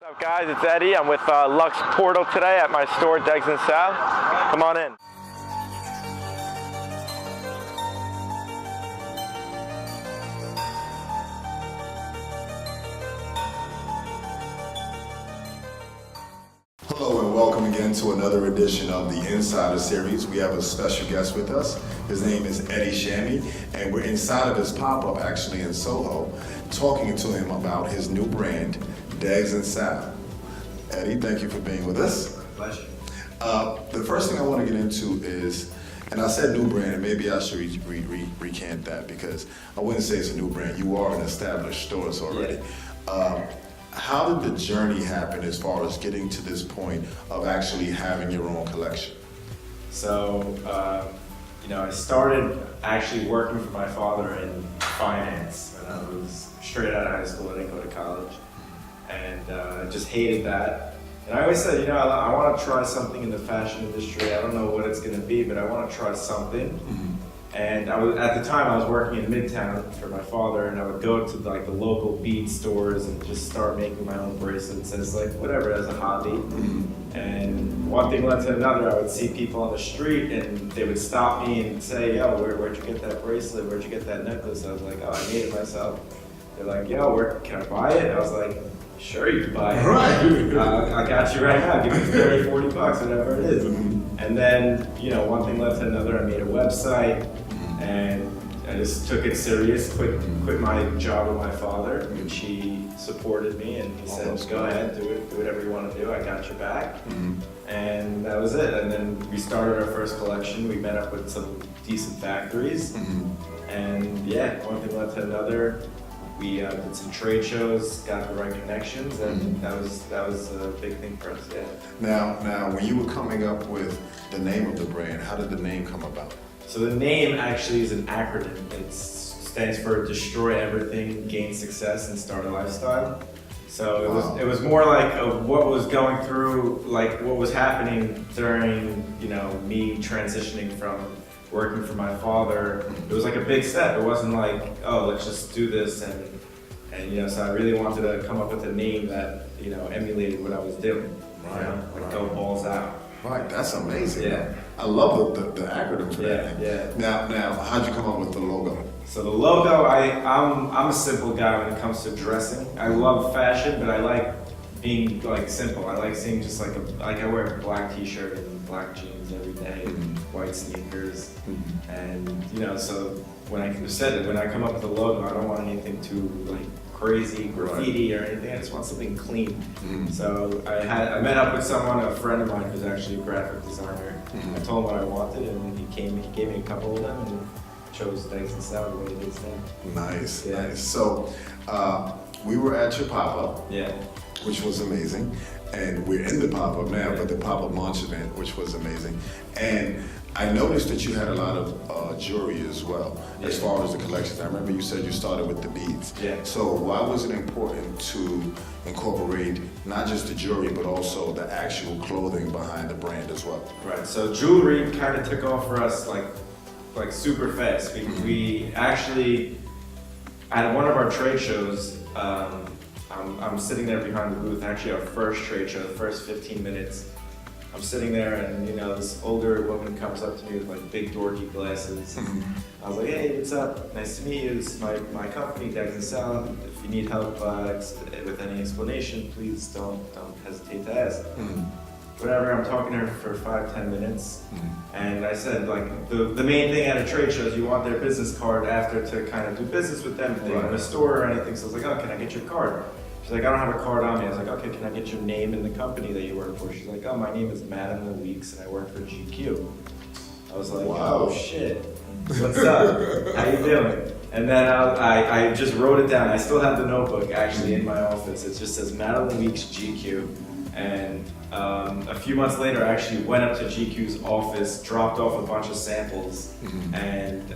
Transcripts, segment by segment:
What's up, guys? It's Eddie. I'm with Lux Portal today at my store, Degs and Sal. Come on in. Hello and welcome again to another edition of the Insider Series. We have a special guest with us. His name is Eddie Shammy, and we're inside of his pop-up actually in Soho, talking to him about his new brand, Degs and Sal. Eddie, thank you for being with us. Pleasure. The first thing I want to get into is, and I said new brand, and maybe I should recant that because I wouldn't say it's a new brand. You are an established store already. How did the journey happen as far as getting to this point of actually having your own collection? So, I started actually working for my father in finance when I was straight out of high school. I didn't go to college. And I just hated that. And I always said, I want to try something in the fashion industry. I don't know what it's going to be, but I want to try something. Mm-hmm. And at the time I was working in Midtown for my father, and I would go to the local bead stores and just start making my own bracelets. And it's like, whatever, as a hobby. Mm-hmm. And one thing led to another. I would see people on the street and they would stop me and say, yo, where'd you get that bracelet? Where'd you get that necklace? I was like, oh, I made it myself. They're like, yo, where can I buy it? I was like, sure, you can buy it. Right. I got you right now. Give me 30, 40 bucks, whatever it is. Mm-hmm. And then, one thing led to another. I made a website, and I just took it serious. Quit my job with my father, which he supported me, and he said, go ahead, do whatever you want to do. I got your back. Mm-hmm. And that was it. And then we started our first collection. We met up with some decent factories, and one thing led to another. We did some trade shows, got the right connections, and that was a big thing for us. Yeah. Now, when you were coming up with the name of the brand, how did the name come about? So the name actually is an acronym. It stands for Destroy Everything, Gain Success, and Start a Lifestyle. So it was more like what was going through, like what was happening during me transitioning from working for my father. It was like a big step. It wasn't like, oh, let's just do this and so I really wanted to come up with a name that emulated what I was doing. Go balls out. Right, that's amazing. Yeah. I love the acronym for that thing. Yeah. Now, how'd you come up with the logo? So the logo, I'm a simple guy when it comes to dressing. I love fashion, but I like being simple. I like seeing just I wear a black t-shirt and black jeans every day, white sneakers, and so when I come up with a logo, I don't want anything too crazy graffiti or anything. I just want something clean. So I met up with a friend of mine who's actually a graphic designer. I told him what I wanted, and he gave me a couple of them, and chose Degs and Sal the way it is now. Nice, nice. So we were at your pop-up. Yeah. Which was amazing, and we're in the pop-up now, but the pop-up launch event, which was amazing. And I noticed that you had a lot of jewelry as well, as far as the collections. I remember you said you started with the beads. Yeah. So why was it important to incorporate not just the jewelry, but also the actual clothing behind the brand as well? Right, so jewelry kind of took off for us like super fast. We actually, at one of our trade shows, I'm sitting there behind the booth, actually our first trade show, the first 15 minutes. I'm sitting there and this older woman comes up to me with big dorky glasses. I was like, hey, what's up? Nice to meet you. This is my company, Degs and Sal. If you need help with any explanation, please don't hesitate to ask. Whatever, I'm talking to her for 5-10 minutes. And I said, the main thing at a trade show is you want their business card after to kind of do business with them if they own a store or anything. So I was like, oh, can I get your card? She's like, I don't have a card on me. I was like, okay, can I get your name and the company that you work for? She's like, oh, my name is Madeline Weeks and I work for GQ. I was like, wow. Oh shit, what's up? How you doing? And then I just wrote it down. I still have the notebook actually in my office. It just says Madeline Weeks GQ. And a few months later, I actually went up to GQ's office, dropped off a bunch of samples, and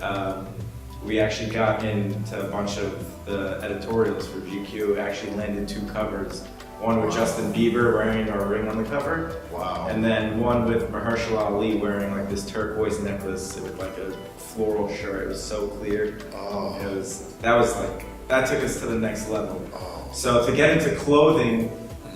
we actually got into a bunch of the editorials for GQ. Actually landed 2 covers. One with Justin Bieber wearing a ring on the cover. Wow. And then one with Mahershala Ali wearing this turquoise necklace with a floral shirt. It was so clear. Oh. That took us to the next level. Oh. So to get into clothing,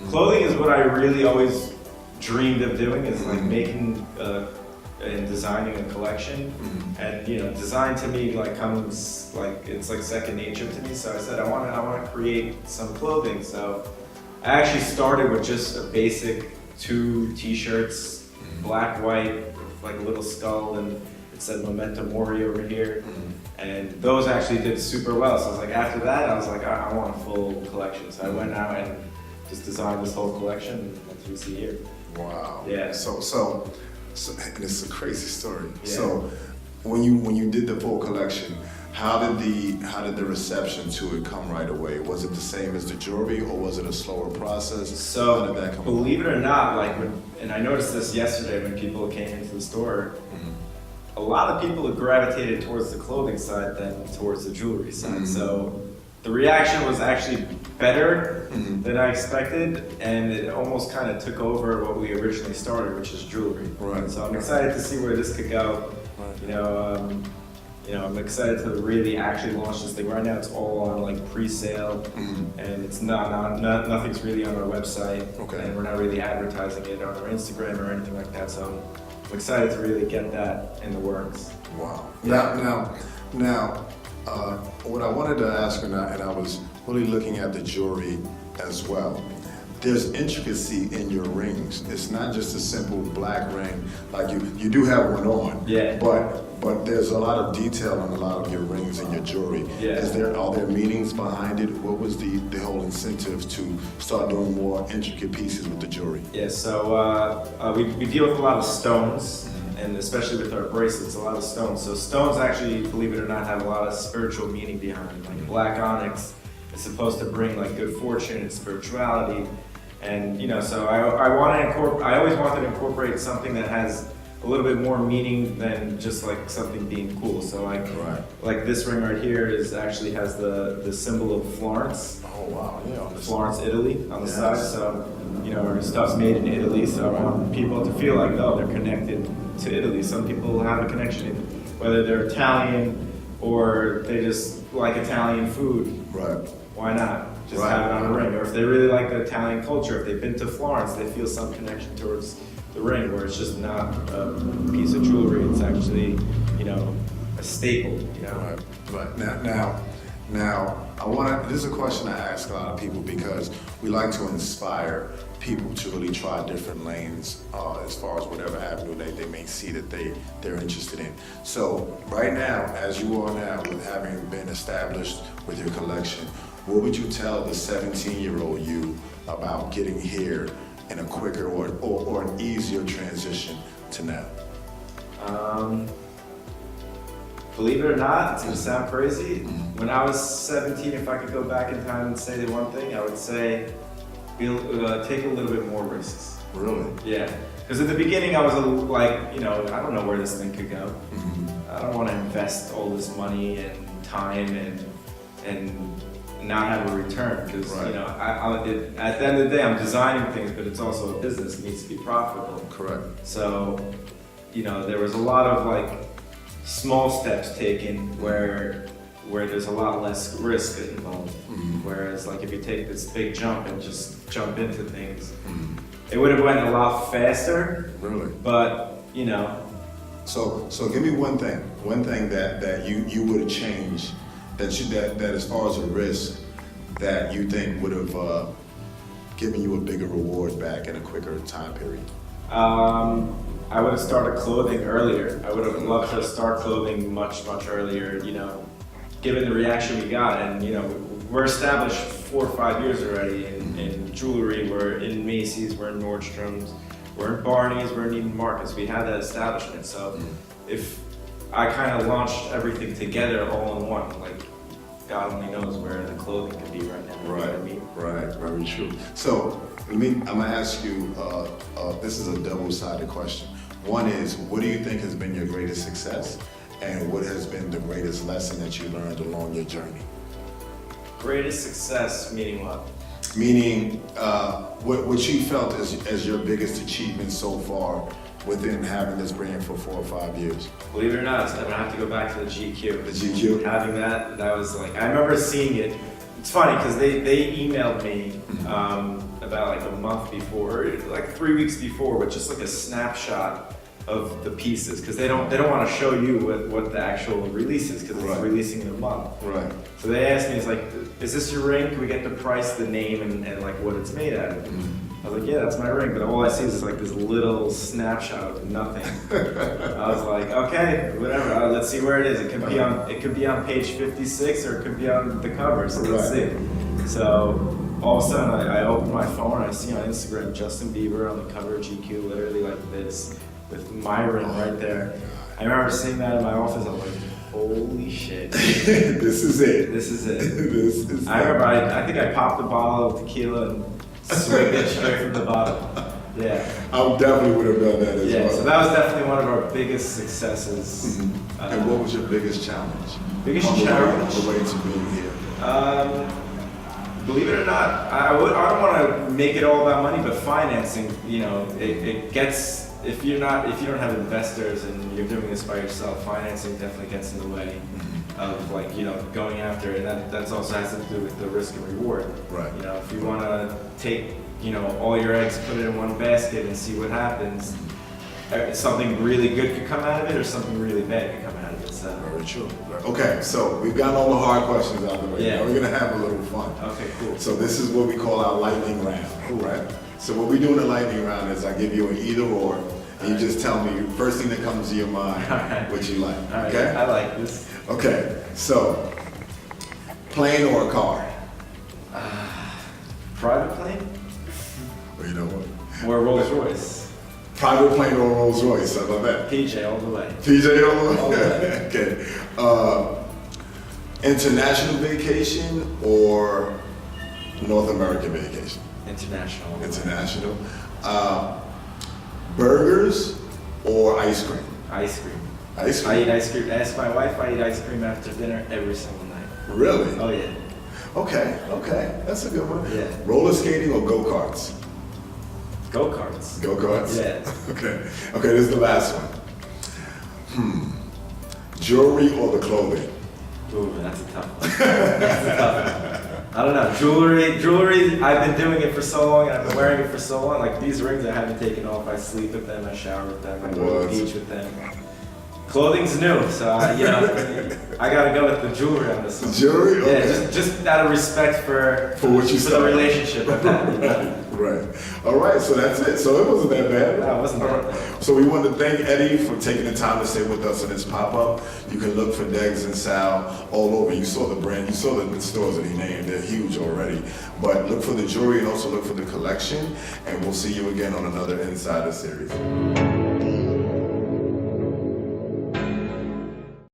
Clothing is what I really always dreamed of doing, is like making and designing a collection. And design to me like comes like, it's like second nature to me. So I said I want to create some clothing. So I actually started with just a basic 2 t-shirts, black, white, with like a little skull, and it said Memento Mori over here. And those actually did super well. So I was like, after that, I was like, I want a full collection. So I went out and just designed this whole collection, and that's what you see here. Wow. Yeah. So and it's a crazy story. Yeah. So when you did the full collection, how did the reception to it come right away? Was it the same as the jewelry, or was it a slower process? How So did that come believe it or not, like and I noticed this yesterday when people came into the store, a lot of people have gravitated towards the clothing side than towards the jewelry side. So the reaction was actually better than I expected, and it almost kind of took over what we originally started, which is jewelry. Right. So I'm excited to see where this could go. I'm excited to really actually launch this thing. Right now, it's all on like pre-sale, and it's nothing's really on our website, Okay. and we're not really advertising it on our Instagram or anything like that. So I'm excited to really get that in the works. Wow. Yeah. Now, what I wanted to ask, and I was really looking at the jewelry as well. There's intricacy in your rings. It's not just a simple black ring. Like you do have one on. Yeah. But there's a lot of detail on a lot of your rings and your jewelry. Yeah. Are there meanings behind it? What was the whole incentive to start doing more intricate pieces with the jewelry? Yeah, so we deal with a lot of stones, and especially with our bracelets, a lot of stones. So stones actually, believe it or not, have a lot of spiritual meaning behind them. Like black onyx is supposed to bring like good fortune and spirituality. And so I always wanted to incorporate something that has a little bit more meaning than just like something being cool. So like this ring right here actually has the symbol of Florence. Oh wow, yeah. Florence, Italy on the Yes. side. So, our stuff's made in Italy, so I want people to feel like, oh, they're connected to Italy. Some people have a connection, whether they're Italian or they just like Italian food. Right. Why not? Just Right. have it on a ring. Or if they really like the Italian culture, if they've been to Florence, they feel some connection towards the ring, where it's just not a piece of jewelry, it's actually, a staple, Right. Now, this is a question I ask a lot of people because we like to inspire people to really try different lanes as far as whatever avenue they may see that they're interested in. So right now, as you are now, with having been established with your collection, what would you tell the 17-year-old you about getting here in a quicker or an easier transition to now? Believe it or not, it's gonna sound crazy. When I was 17, if I could go back in time and say the one thing, I would say take a little bit more risks. Really? Yeah, because at the beginning I was I don't know where this thing could go. I don't want to invest all this money and time and not have a return, because Right. at the end of the day I'm designing things, but it's also a business. It needs to be profitable. Correct. So, there was a lot of small steps taken where there's a lot less risk involved. Whereas if you take this big jump and just jump into things, it would have went a lot faster. Really? But So give me one thing that you would have changed that as far as a risk that you think would have given you a bigger reward back in a quicker time period. I would have started clothing earlier. I would have loved to start clothing much earlier. Given the reaction we got, and we're established 4 or 5 years already in jewelry. We're in Macy's, we're in Nordstrom's, we're in Barney's, we're in Neiman Marcus. We had that establishment. So if I kind of launched everything together all in one, God only knows where the clothing could be right now. You know what I mean? Right, very true. So I'm gonna ask you, this is a double-sided question. One is, what do you think has been your greatest success? And what has been the greatest lesson that you learned along your journey? Greatest success, meaning what? Meaning, what you felt as your biggest achievement so far within having this brand for 4 or 5 years? Believe it or not, I'm gonna have to go back to the GQ. The GQ? Having that was I remember seeing it It's funny because they emailed me about like a month before, like 3 weeks before, with just like a snapshot of the pieces because they don't want to show you what the actual release is because it's Right. releasing in a month. Right. So they asked me, it's like, is this your ring? Can we get the price, the name, and like what it's made out of? I was like, yeah, that's my ring, but all I see is like this little snapshot of nothing. I was like, okay, whatever. Let's see where it is. It could be on page 56 or it could be on the cover. So let's Right. see. So all of a sudden, I open my phone and I see on Instagram Justin Bieber on the cover of GQ, literally like this, with my ring right there. I remember seeing that in my office. I was like, holy shit. This is it. This is it. This is I remember, I think I popped a bottle of tequila and swigged it straight from the bottle. Yeah. I definitely would have done that as Yeah, well. so that was definitely one of our biggest successes. And what was your biggest challenge? Biggest on the challenge? Way, on the way to being here. Believe it or not, I don't want to make it all about money, but financing, you know, it gets, if you don't have investors and you're doing this by yourself, financing definitely gets in the way of like, you know, going after it. And that also has to do with the risk and reward. Right. You know, if you want to take, you know, all your eggs, put it in one basket and see what happens, something really good could come out of it or something really bad could come out of it. So. Very true. Okay, so we've gotten all the hard questions out of the way. Yeah. Now we're gonna have a little fun. Okay, cool. So this is what we call our lightning round, right? So what we do in the lightning round is I give you an either or, and you just tell me first thing that comes to your mind, Alright. what you like. All right, Okay? I like this. Okay. So, plane or a car? Private plane Well, you know what? or Rolls Royce? Private plane or Rolls Royce? How about that? PJ all the way. PJ over? All day. Okay. International vacation or North American vacation? International. all the way. International. Burgers or ice cream? Ice cream. Ice I cream? eat ice cream. Ask my wife. I eat ice cream after dinner every single night. Really? Oh yeah. Okay. That's a good one. Yeah. Roller skating or go-karts? Go karts. Go-karts? Yeah. Okay, this is the last one. Jewelry or the clothing? Ooh, that's a tough one. That's a tough one. I don't know. Jewelry. I've been doing it for so long, and I've been wearing it for so long. Like these rings, I haven't taken off. I sleep with them. I shower with them. I go to What? the beach with them. Clothing's new, so I gotta go with the jewelry on this one. Jewelry? Yeah, Okay. just out of respect for For what you for the said. relationship I've had. You know? Right. All right, so that's it. So it wasn't that bad. No, it wasn't that All right. bad. So we want to thank Eddie for taking the time to stay with us in this pop-up. You can look for Degs and Sal all over. You saw the brand, you saw the stores that he named. They're huge already. But look for the jewelry and also look for the collection. And we'll see you again on another Insider series.